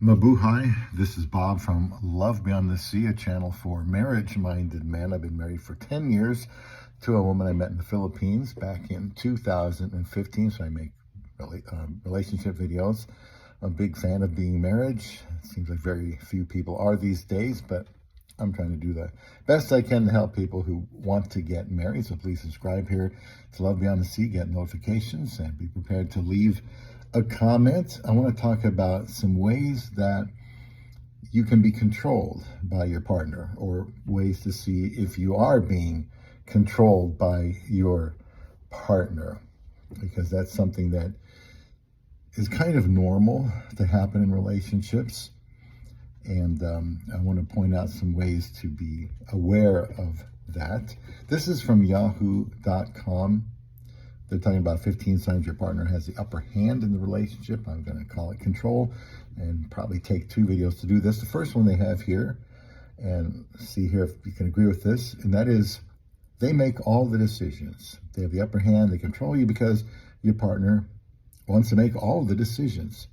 Mabuhay, this is Bob from Love Beyond The Sea, a channel for marriage-minded men. I've been married for 10 years to a woman I met in the Philippines back in 2015, so I make relationship videos. I'm a big fan of being married. It seems like very few people are these days, but I'm trying to do the best I can to help people who want to get married. So please subscribe here to Love Beyond the Sea, get notifications, and be prepared to leave a comment. I want to talk about some ways that you can be controlled by your partner, or ways to see if you are being controlled by your partner, because that's something that is kind of normal to happen in relationships. And I want to point out some ways to be aware of that. This is from yahoo.com. They're talking about 15 signs your partner has the upper hand in the relationship. I'm going to call it control, and probably take 2 videos to do this. The first one they have here, and see here if you can agree with this, and that is they make all the decisions. They have the upper hand. They control you because your partner wants to make all the decisions.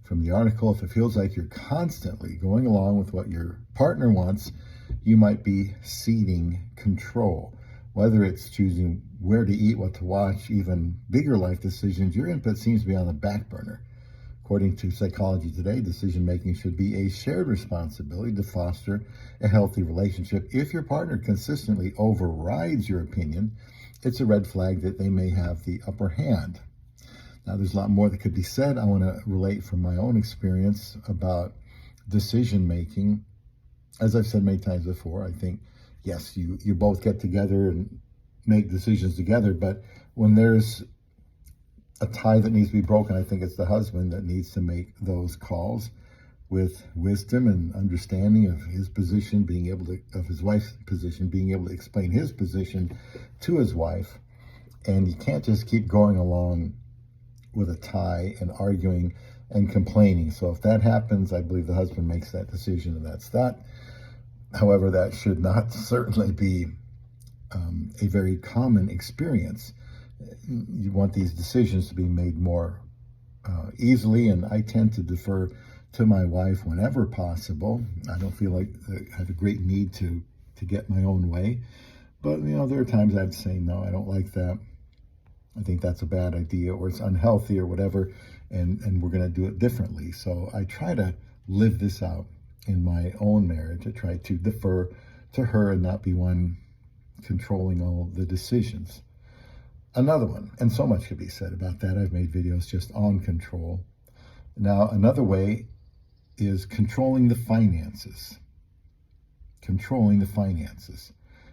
From the article, if it feels like you're constantly going along with what your partner wants, you might be ceding control. Whether it's choosing where to eat, what to watch, even bigger life decisions, your input seems to be on the back burner. According to Psychology Today, decision-making should be a shared responsibility to foster a healthy relationship. If your partner consistently overrides your opinion, it's a red flag that they may have the upper hand. Now, there's a lot more that could be said. I want to relate from my own experience about decision-making. As I've said many times before, I think, yes, you both get together and make decisions together, but when there's a tie that needs to be broken, I think it's the husband that needs to make those calls with wisdom and understanding of his position, of his wife's position, being able to explain his position to his wife. And you can't just keep going along with a tie and arguing and complaining. So if that happens, I believe the husband makes that decision, and that's that. However, that should not certainly be a very common experience. You want these decisions to be made more easily, and I tend to defer to my wife whenever possible. I don't feel like I have a great need to get my own way. But, there are times I'd say, no, I don't like that. I think that's a bad idea, or it's unhealthy, or whatever, and we're going to do it differently. So I try to live this out in my own marriage. I try to defer to her and not be one controlling all the decisions. Another one, and so much could be said about that. I've made videos just on control. Now, another way is controlling the finances. Controlling the finances.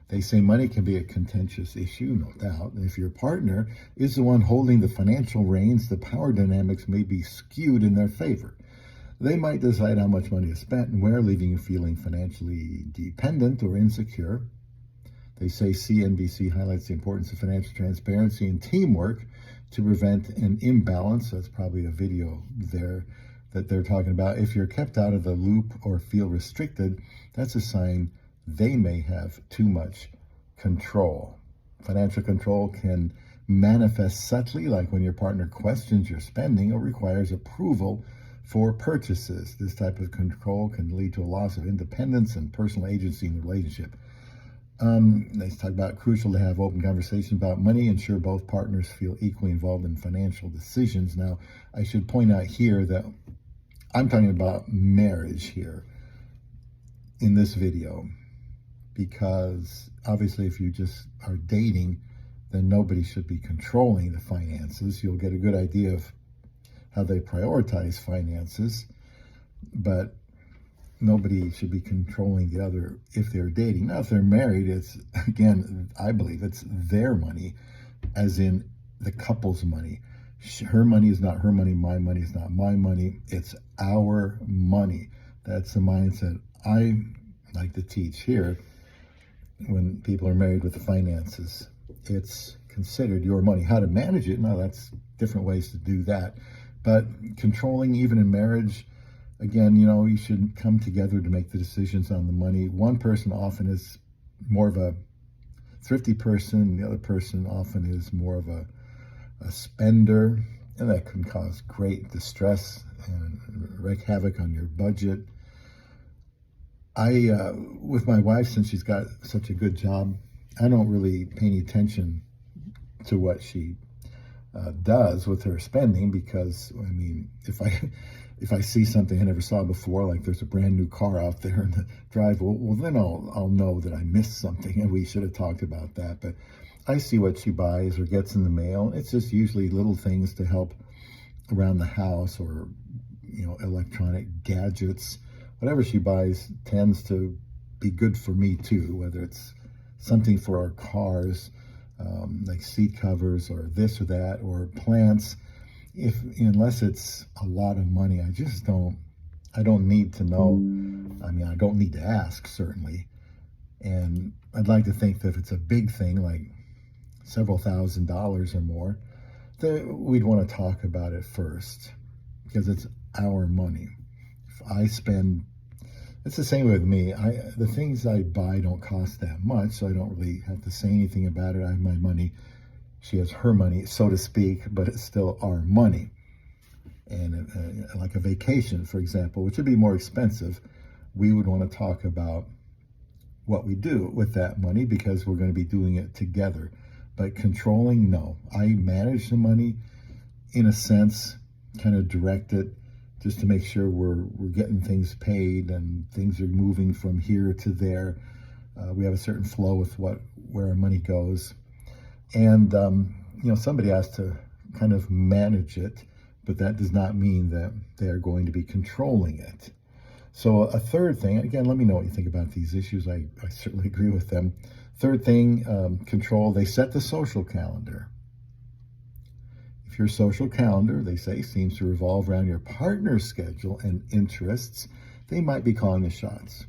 They say money can be a contentious issue, no doubt. And if your partner is the one holding the financial reins, the power dynamics may be skewed in their favor. They might decide how much money is spent and where, leaving you feeling financially dependent or insecure. They say CNBC highlights the importance of financial transparency and teamwork to prevent an imbalance. That's probably a video there that they're talking about. If you're kept out of the loop or feel restricted, that's a sign they may have too much control. Financial control can manifest subtly, like when your partner questions your spending or requires approval for purchases. This type of control can lead to a loss of independence and personal agency in the relationship. They talk about crucial to have open conversation about money, ensure both partners feel equally involved in financial decisions. Now, I should point out here that I'm talking about marriage here in this video, because obviously if you just are dating, then nobody should be controlling the finances. You'll get a good idea of how they prioritize finances, but nobody should be controlling the other if they're dating. Now, if they're married, it's, again, I believe it's their money, as in the couple's money. Her money is not her money, my money is not my money, it's our money. That's the mindset I like to teach here when people are married with the finances. It's considered your money. How to manage it, now that's different ways to do that. But controlling, even in marriage, again, you should come together to make the decisions on the money. One person often is more of a thrifty person. The other person often is more of a spender, and that can cause great distress and wreak havoc on your budget. With my wife, since she's got such a good job, I don't really pay any attention to what she does with her spending, because I mean, if I see something I never saw before, like there's a brand new car out there in the drive, well then I'll know that I missed something and we should have talked about that. But I see what she buys or gets in the mail. It's just usually little things to help around the house, or electronic gadgets. Whatever she buys tends to be good for me too, whether it's something for our cars, like seat covers or this or that, or plants. Unless it's a lot of money, I don't need to know. I mean, I don't need to ask, certainly. And I'd like to think that if it's a big thing, like several $1,000s or more, that we'd want to talk about it first, because it's our money. If I spend, it's the same with me. The things I buy don't cost that much, so I don't really have to say anything about it. I have my money. She has her money, so to speak, but it's still our money. And like a vacation, for example, which would be more expensive, we would want to talk about what we do with that money, because we're going to be doing it together. But controlling, no. I manage the money in a sense, kind of direct it, just to make sure we're getting things paid and things are moving from here to there. We have a certain flow with where our money goes. And, somebody has to kind of manage it, but that does not mean that they're going to be controlling it. So a third thing, again, let me know what you think about these issues. I certainly agree with them. Third thing, control, they set the social calendar. If your social calendar, they say, seems to revolve around your partner's schedule and interests, they might be calling the shots.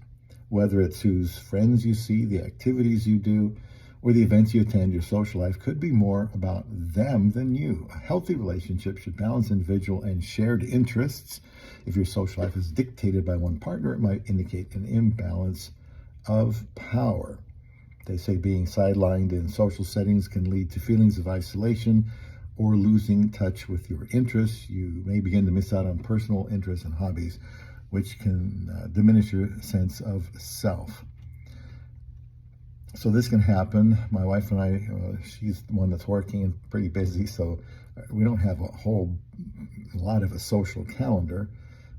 Whether it's whose friends you see, the activities you do, or the events you attend, your social life could be more about them than you. A healthy relationship should balance individual and shared interests. If your social life is dictated by one partner, it might indicate an imbalance of power. They say being sidelined in social settings can lead to feelings of isolation or losing touch with your interests. You may begin to miss out on personal interests and hobbies, which can diminish your sense of self. So this can happen. My wife and I, she's the one that's working and pretty busy, so we don't have a whole lot of a social calendar,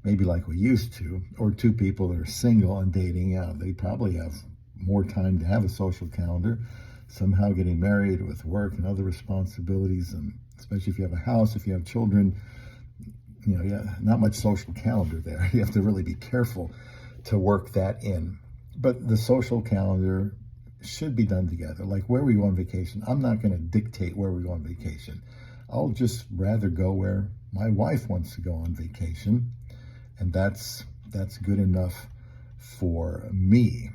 maybe like we used to. Or two people that are single and dating, yeah, they probably have more time to have a social calendar. Somehow getting married with work and other responsibilities, and especially if you have a house, if you have children, not much social calendar there. You have to really be careful to work that in. But the social calendar should be done together. Like where we go on vacation, I'm not going to dictate where we go on vacation. I'll just rather go where my wife wants to go on vacation, and that's good enough for me.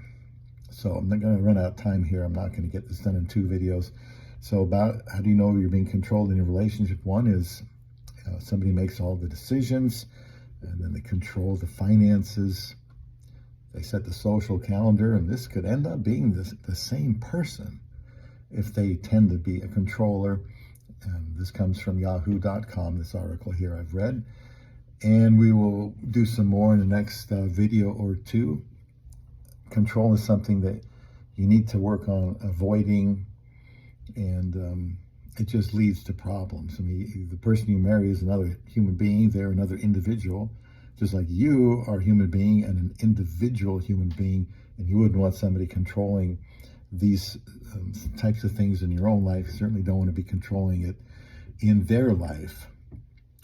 So I'm not going to run out of time here. I'm not going to get this done in 2 videos. So about how do you know you're being controlled in your relationship? One is somebody makes all the decisions, and then they control the finances. They set the social calendar, and this could end up being the same person if they tend to be a controller. This comes from yahoo.com, this article here I've read. And we will do some more in the next video or 2. Control is something that you need to work on avoiding, and it just leads to problems. I mean, the person you marry is another human being. They're another individual, just like you are a human being and an individual human being, and you wouldn't want somebody controlling these types of things in your own life. You certainly don't want to be controlling it in their life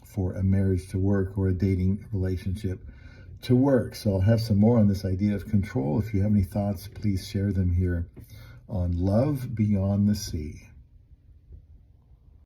for a marriage to work or a dating relationship to work. So I'll have some more on this idea of control. If you have any thoughts, please share them here on Love Beyond the Sea.